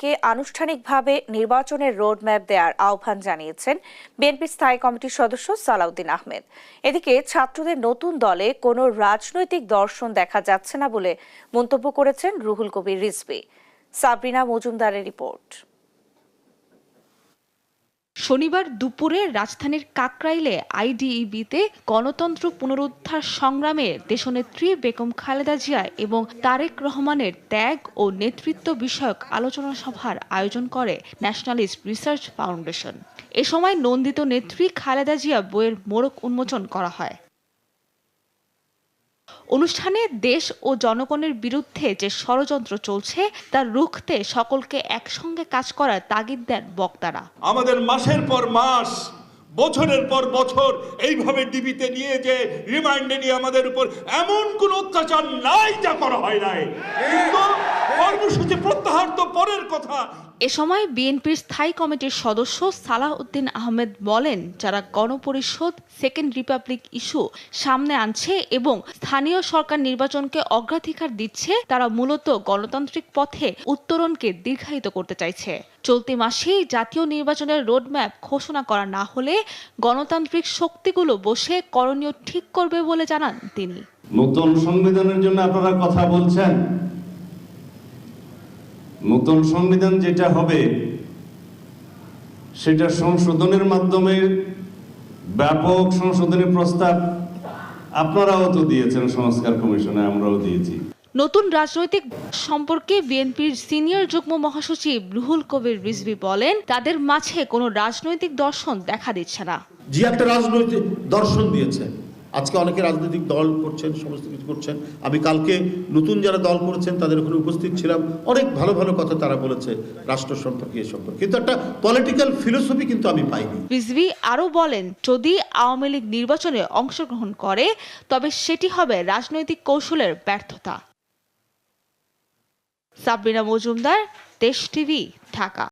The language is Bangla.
কে আনুষ্ঠানিকভাবে নির্বাচনের রোডম্যাপ দেওয়ার আহ্বান জানিয়েছেন বিএনপির স্থায়ী কমিটির সদস্য সালাউদ্দিন আহমেদ। এদিকে ছাত্রদের নতুন দলে কোনো রাজনৈতিক দর্শন দেখা যাচ্ছে না বলে মন্তব্য করেছেন রুহুল কবির রিজভী। সাবরিনা মজুমদারের রিপোর্ট। শনিবার দুপুরে রাজধানীর কাকরাইলে আইডিইবিতে গণতন্ত্র পুনরুদ্ধার সংগ্রামে দেশনেত্রী বেগম খালেদা জিয়া এবং তারেক রহমানের ত্যাগ ও নেতৃত্ব বিষয়ক আলোচনা সভার আয়োজন করে ন্যাশনালিস্ট রিসার্চ ফাউন্ডেশন। এ সময় নন্দিত নেত্রী খালেদা জিয়া বইয়ের মোড়ক উন্মোচন করা হয়। অনুষ্ঠানে দেশ ও জনগণের বিরুদ্ধে যে ষড়যন্ত্র চলছে তা রুখতে সকলকে একসঙ্গে কাজ করার তাগিদ দেন বক্তারা। আমাদের মাসের পর মাস, বছরের পর বছর এইভাবে ডিবিতে নিয়ে যে রিমান্ডে নিয়ে আমাদের উপর এমন কোন অত্যাচার নাই যা করা হয় নাই, কিন্তু কর্মসূচি প্রত্যাহার তো পরের কথা। এ সময় বিএনপির স্থায়ী কমিটির সদস্য সালাউদ্দিন আহমেদ বলেন, যারা গণপরিষদ, সেকেন্ড রিপাবলিক ইস্যু সামনে আনছে এবং স্থানীয় সরকার নির্বাচনকে অগ্রাধিকার দিচ্ছে, তারা মূলত গণতান্ত্রিক পথে উত্তরণকে দীর্ঘায়িত করতে চাইছে। চলতি মাসেই জাতীয় নির্বাচনের রোডম্যাপ ঘোষণা করা না হলে গণতান্ত্রিক শক্তিগুলো বসে করণীয় ঠিক করবে বলে জানান তিনি। নতুন সংবিধানের জন্য আপনারা কথা বলছেন, নতুন সংবিধান যেটা হবে সেটা সংশোধনের মাধ্যমে ব্যাপক সংশোধনী প্রস্তাব আপনারাও তো দিয়েছেন সংস্কার কমিশনে, আমরাও দিয়েছি। নতুন রাজনৈতিক সম্পর্কে বিএনপির সিনিয়র যুগ্ম মহাসচিব রুহুল কবির রিজভী বলেন, তাদের মাঝে কোনো রাজনৈতিক দর্শন দেখা দিচ্ছে না। যে একটা রাজনৈতিক দর্শন দিয়েছে, আজকে অনেকে রাজনৈতিক দল করছেন, সমস্ত কিছু করছেন। আমি কালকে নতুন যারা দল করেছেন তাদের ওখানে উপস্থিত ছিলাম, অনেক ভালো ভালো কথা তারা বলেছে রাষ্ট্র সম্পর্কে, এ সম্পর্কে, কিন্তু একটা পলিটিক্যাল ফিলোসফি কিন্তু আমি পাইনি। রিজভী আরও বলেন, যদি আওয়ামী লীগ নির্বাচনে অংশগ্রহণ করে তবে সেটি হবে রাজনৈতিক কৌশলের ব্যর্থতা। সাবরিনা মজুমদার, দেশ টিভি, ঢাকা।